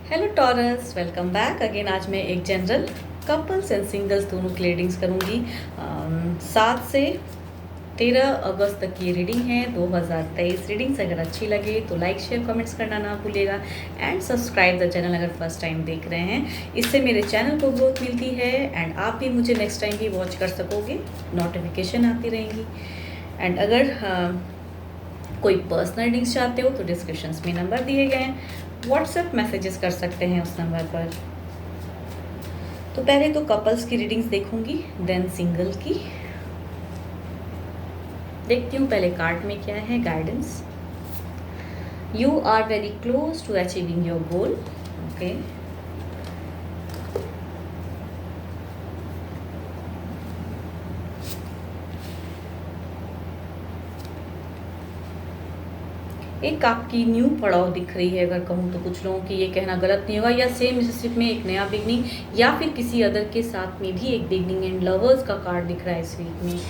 Hello taurus, welcome back again. आज मैं एक जनरल कपल्स एंड सिंगल्स दोनों की रीडिंग्स करूँगी। 7 से 13 अगस्त तक की रीडिंग है 2023। रीडिंग्स अगर अच्छी लगे तो लाइक शेयर कमेंट्स करना ना भूलिएगा एंड सब्सक्राइब द चैनल अगर फर्स्ट टाइम देख रहे हैं। इससे मेरे चैनल को ग्रोथ मिलती है एंड आप भी मुझे नेक्स्ट टाइम भी वॉच कर सकोगे, नोटिफिकेशन आती रहेंगी। एंड अगर कोई पर्सनल रीडिंग्स चाहते हो तो डिस्क्रिप्शंस में नंबर दिए गए हैं, व्हाट्सएप मैसेजेस कर सकते हैं उस नंबर पर। तो पहले तो कपल्स की रीडिंग्स देखूंगी, देन सिंगल की देखती हूँ। पहले कार्ड में क्या है guidance. You are very close to achieving your goal. Okay, एक आपकी न्यू पड़ाव दिख रही है। अगर कहूँ तो कुछ लोगों की ये कहना गलत नहीं होगा, या सेम रिलेशनशिप में एक नया बिगनिंग, या फिर किसी अदर के साथ में भी एक बिगनिंग। एंड लवर्स का कार्ड दिख रहा है इस वीक में।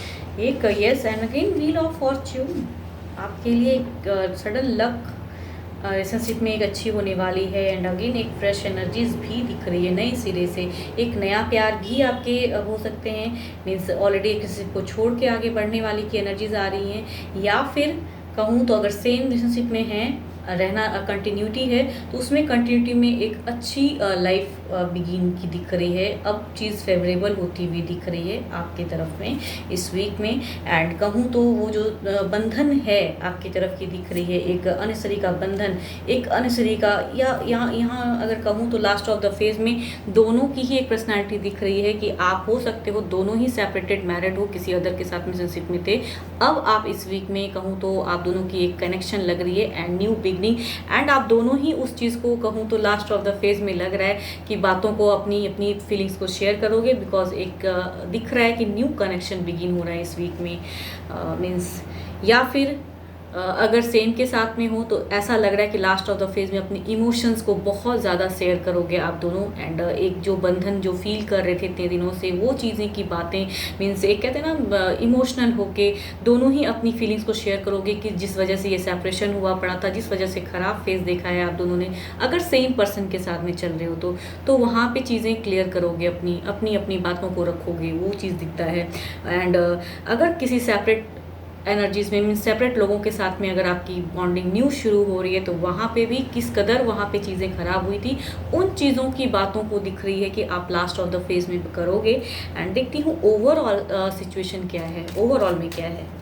एक yes and again wheel of Fortune आपके लिए एक सडन लक रिलेशनशिप में एक अच्छी होने वाली है। एंड अगेन एक फ्रेश एनर्जीज भी दिख रही है, नए सिरे से एक नया प्यार भी आपके हो सकते हैं। मीन्स ऑलरेडी एक रिलेशनशिप को छोड़ के आगे बढ़ने वाली की एनर्जीज आ रही हैं, या फिर कहूँ तो अगर सेम रिलेशनशिप में हैं, रहना कंटिन्यूटी है तो उसमें कंटिन्यूटी में एक अच्छी लाइफ बिगिन की दिख रही है। अब चीज़ फेवरेबल होती हुई दिख रही है आपकी तरफ में इस वीक में। एंड कहूँ तो वो जो बंधन है आपकी तरफ की दिख रही है, एक अनसरी का बंधन, एक अनसरी का, या यहाँ अगर कहूँ तो लास्ट ऑफ द फेज में दोनों की ही एक पर्सनैलिटी दिख रही है कि आप हो सकते हो दोनों ही सेपरेटेड, मैरिड हो, किसी अदर के साथ में रिलेशनशिप में थे। अब आप इस वीक में कहूँ तो आप दोनों की एक कनेक्शन लग रही है एंड न्यू बिगनिंग। एंड आप दोनों ही उस चीज़ को कहूँ तो लास्ट ऑफ द फेज में लग रहा है कि बातों को, अपनी अपनी फीलिंग्स को शेयर करोगे, बिकॉज एक दिख रहा है कि न्यू कनेक्शन बिगिन हो रहा है इस वीक में। मीन्स या फिर अगर सेम के साथ में हो तो ऐसा लग रहा है कि लास्ट ऑफ द फेज में अपने इमोशंस को बहुत ज़्यादा शेयर करोगे आप दोनों। एंड एक जो बंधन जो फील कर रहे थे इतने दिनों से, वो चीज़ें की बातें, मीन्स एक कहते हैं ना इमोशनल होके दोनों ही अपनी फीलिंग्स को शेयर करोगे कि जिस वजह से ये सेपरेशन हुआ पड़ा था, जिस वजह से ख़राब फेज देखा है आप दोनों ने, अगर सेम पर्सन के साथ में चल रहे हो तो वहाँ पे चीज़ें क्लियर करोगे, अपनी अपनी अपनी बातों को रखोगे, वो चीज़ दिखता है। एंड अगर किसी सेपरेट एनर्जीज में, मीन सेपरेट लोगों के साथ में अगर आपकी बॉन्डिंग न्यू शुरू हो रही है तो वहाँ पे भी किस कदर वहाँ पे चीज़ें खराब हुई थी, उन चीज़ों की बातों को दिख रही है कि आप लास्ट ऑफ द फेज में करोगे। एंड देखती हूँ ओवरऑल सिचुएशन क्या है, ओवरऑल में क्या है।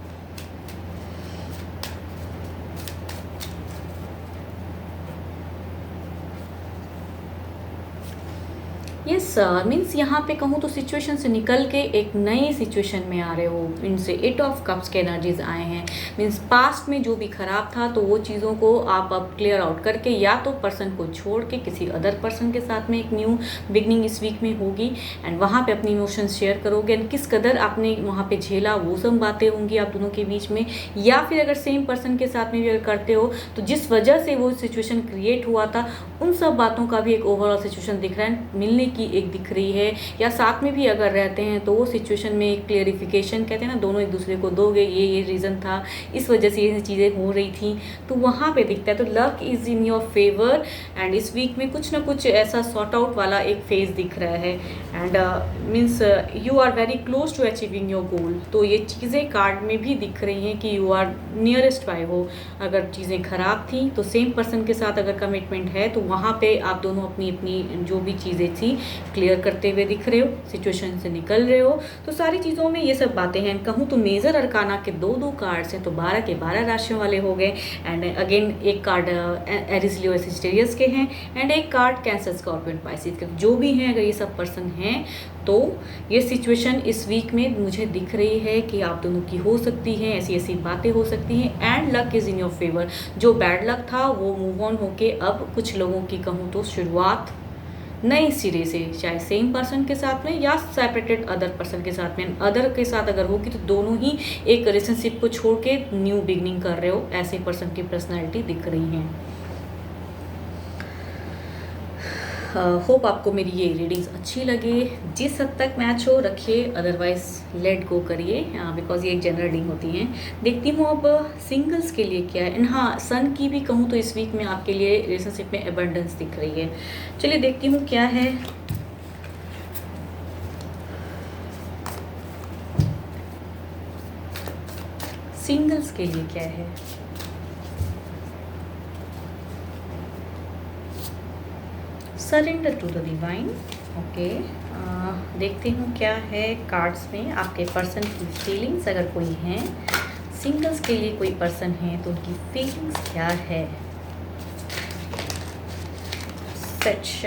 यस, मीन्स यहाँ पे कहूँ तो सिचुएशन से निकल के एक नई सिचुएशन में आ रहे हो। इनसे 8 ऑफ कप्स के एनर्जीज आए हैं। मीन्स पास्ट में जो भी खराब था तो वो चीज़ों को आप अब क्लियर आउट करके, या तो पर्सन को छोड़ के किसी अदर पर्सन के साथ में एक न्यू बिगनिंग इस वीक में होगी। एंड वहाँ पे अपनी इमोशंस शेयर करोगे एंड किस कदर आपने वहाँ पे झेला, वो सब बातें होंगी आप दोनों के बीच में। या फिर अगर सेम पर्सन के साथ में भी अगर करते हो तो जिस वजह से वो सिचुएशन क्रिएट हुआ था, उन सब बातों का भी एक ओवरऑल सिचुएशन दिख रहा है, मिलने की एक दिख रही है। या साथ में भी अगर रहते हैं तो वो सिचुएशन में एक क्लियरिफिकेशन, कहते हैं ना, दोनों एक दूसरे को दोगे, ये रीज़न था, इस वजह से ये चीज़ें हो रही थी, तो वहाँ पे दिखता है। तो luck is in your favour and इस वीक में कुछ ना कुछ ऐसा सॉर्ट आउट वाला एक फेज दिख रहा है। And means you are very close to achieving your goal. तो ये चीज़ें कार्ड में भी दिख रही हैं कि यू आर नियरेस्ट बाय हो। अगर चीज़ें ख़राब थी तो सेम पर्सन के साथ अगर कमिटमेंट है तो वहाँ पे आप दोनों अपनी अपनी जो भी चीज़ें थी क्लियर करते हुए दिख रहे हो, सिचुएशन से निकल रहे हो। तो सारी चीज़ों में ये सब बातें हैं। कहूँ तो मेजर अरकाना के दो कार्ड्स हैं, तो 12 के 12 राशियों वाले हो गए। एंड अगेन एक कार्ड एरिस लियो सेजिटेरियस के हैं एंड एक कार्ड कैंसर स्कॉर्पियो पाइसेस के। जो भी हैं, अगर ये सब पर्सन हैं तो ये सिचुएशन इस वीक में मुझे दिख रही है कि आप दोनों की हो सकती है, ऐसी ऐसी बातें हो सकती हैं। And luck is in your favour. जो बैड लक था वो मूव ऑन होके अब कुछ लोगों की कहूँ तो शुरुआत नए सिरे से, चाहे सेम पर्सन के साथ में या सेपरेटेड अदर पर्सन के साथ में। अदर के साथ अगर होगी तो दोनों ही एक रिलेशनशिप को छोड़ के न्यू बिगनिंग कर रहे हो, ऐसे पर्सन की पर्सनैलिटी दिख रही हैं। होप आपको मेरी ये रीडिंग्स अच्छी लगे। जिस हद तक मैच हो रखिए, अदरवाइज लेट गो करिए, बिकॉज ये एक जनरल रीडिंग होती हैं। देखती हूँ अब सिंगल्स के लिए क्या है। एंड हाँ, सन की भी कहूँ तो इस वीक में आपके लिए रिलेशनशिप में एबंडेंस दिख रही है। चलिए देखती हूँ क्या है। सिंगल्स के लिए क्या है। Surrender to the divine. Okay, देखते हूँ क्या है कार्ड्स में आपके पर्सन की फीलिंग्स, अगर कोई हैं। सिंगल्स के लिए कोई पर्सन है तो उनकी फीलिंग्स क्या है।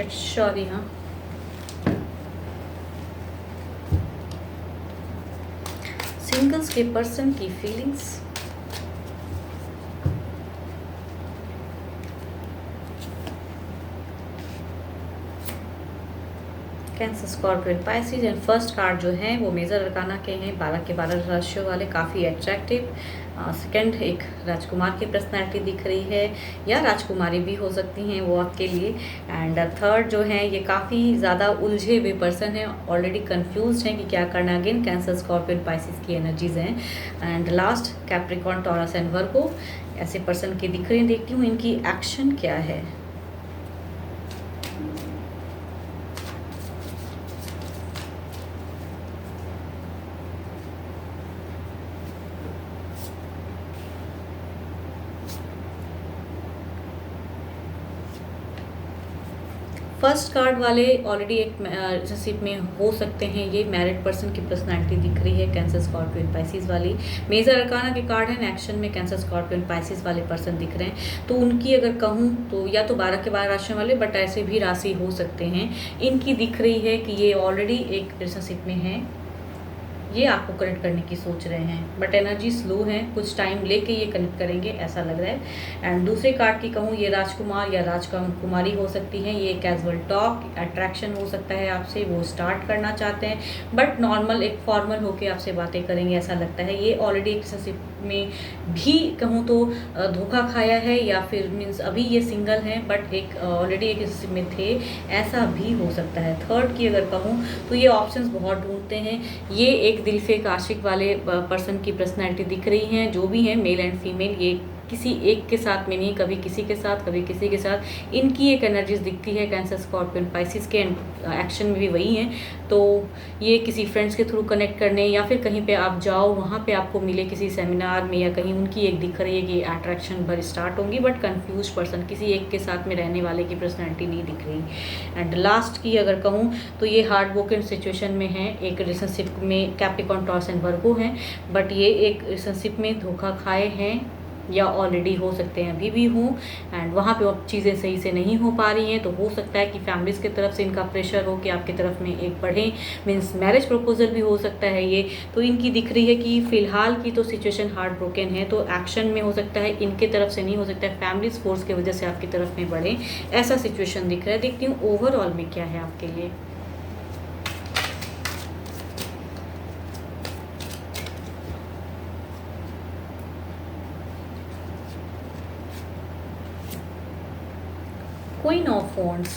सॉरी, हाँ, सिंगल्स के पर्सन की feelings. Cancer, Scorpio, Pisces. And first card जो है वो मेजर अरकाना के हैं, 12 के 12 राशियों वाले, काफ़ी एट्रैक्टिव। सेकंड, एक राजकुमार की पर्सनैलिटी दिख रही है, या राजकुमारी भी हो सकती हैं वो आपके लिए। एंड थर्ड जो है ये काफ़ी ज़्यादा उलझे हुए पर्सन है, ऑलरेडी कंफ्यूज हैं कि क्या करना। अगेन कैंसर, स्कॉर्पियो, पाइसिस की एनर्जीज हैं। And last, Capricorn, taurus and वर्गो, ऐसे पर्सन के दिख रहे हैं। देखती हूँ इनकी एक्शन क्या है। फर्स्ट कार्ड वाले ऑलरेडी एक रिलेशनशिप में हो सकते हैं। ये मैरिड पर्सन की पर्सनालिटी दिख रही है, कैंसर, स्कॉर्पियो, पाइसिस वाली। मेजर अरकाना के कार्ड हैं, एक्शन में कैंसर, स्कॉर्पियो, पाइसिस वाले पर्सन दिख रहे हैं। तो उनकी अगर कहूँ तो या तो 12 के 12 राशियों वाले, बट ऐसे भी राशि हो सकते हैं। इनकी दिख रही है कि ये ऑलरेडी एक रिलेशनशिप में है, ये आपको कनेक्ट करने की सोच रहे हैं, बट एनर्जी स्लो है, कुछ टाइम लेके ये कनेक्ट करेंगे ऐसा लग रहा है। एंड दूसरे कार्ड की कहूँ, ये राजकुमार या राजकुमारी हो सकती है। ये कैजुअल टॉक, अट्रैक्शन हो सकता है आपसे, वो स्टार्ट करना चाहते हैं, बट नॉर्मल एक फॉर्मल होके आपसे बातें करेंगे ऐसा लगता है। ये ऑलरेडी एक रिलेशनशिप में भी कहूँ तो धोखा खाया है, या फिर मीन्स अभी ये सिंगल हैं बट एक ऑलरेडी एक रिलेशनशिप में थे, ऐसा भी हो सकता है। थर्ड की अगर कहूँ तो ये ऑप्शंस बहुत ढूंढते हैं। ये एक दिल से एक आशिक वाले पर्सन की पर्सनैलिटी दिख रही हैं, जो भी हैं मेल एंड फीमेल, ये किसी एक के साथ में नहीं, कभी किसी के साथ, कभी किसी के साथ। इनकी एक एनर्जीज दिखती है कैंसर, स्कॉर्पियो, पाइसिस के एक्शन में भी वही हैं। तो ये किसी फ्रेंड्स के थ्रू कनेक्ट करने, या फिर कहीं पे आप जाओ वहाँ पे आपको मिले किसी सेमिनार में, या कहीं उनकी एक दिख रही है कि अट्रैक्शन भर स्टार्ट होंगी, बट कंफ्यूज पर्सन, किसी एक के साथ में रहने वाले की पर्सनैलिटी नहीं दिख रही। एंड लास्ट की अगर कहूँ तो ये हार्ड ब्रोकन सिचुएशन में है, एक रिलेशनशिप में कैप्रिकॉर्न, टॉरस एंड वर्गो हैं, बट ये एक रिलेशनशिप में धोखा खाए हैं, या ऑलरेडी हो सकते हैं अभी भी हों। एंड वहाँ पे अब चीज़ें सही से नहीं हो पा रही हैं, तो हो सकता है कि फैमिलीज़ की तरफ से इनका प्रेशर हो कि आपकी तरफ में एक बढ़े, मीन्स मैरिज प्रपोजल भी हो सकता है ये। तो इनकी दिख रही है कि फ़िलहाल की तो सिचुएशन हार्ट ब्रोकन है, तो एक्शन में हो सकता है, इनके तरफ से नहीं हो सकता है, फैमिलीज फोर्स की वजह से आपकी तरफ में बढ़े, ऐसा सिचुएशन दिख रहा है। देखती हूँ ओवरऑल में क्या है आपके लिए। Queen of wands,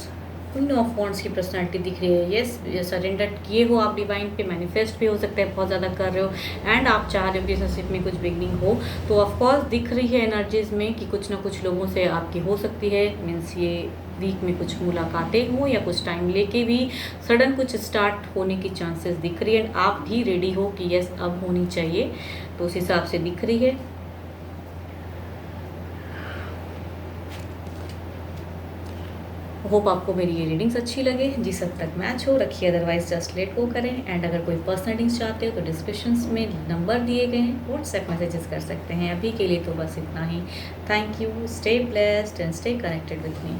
queen of wands की पर्सनैलिटी दिख रही है। येस, सरेंडर किए हो आप डिवाइन पे, मैनिफेस्ट भी हो सकता है, बहुत ज़्यादा कर रहे हो, एंड आप चाह रहे हो कि रिलेशनशिप में कुछ बिगनिंग हो। तो ऑफकोर्स दिख रही है एनर्जीज में कि कुछ ना कुछ लोगों से आपकी हो सकती है, मीन्स ये वीक में कुछ मुलाकातें हो, या कुछ टाइम लेके भी सडन कुछ स्टार्ट होने की चांसेस दिख रही है। एंड आप भी रेडी हो कि येस अब होनी चाहिए, तो उस हिसाब से दिख रही है। होप आपको मेरी ये रीडिंग्स अच्छी लगे, जिस हद तक मैच हो रखिए, अदरवाइज जस्ट लेट गो करें। एंड अगर कोई पर्सनल रीडिंग्स चाहते हो तो डिस्क्रिप्शंस में नंबर दिए गए हैं, व्हाट्सएप मैसेजेस कर सकते हैं। अभी के लिए तो बस इतना ही। Thank you, stay blessed and stay connected with me.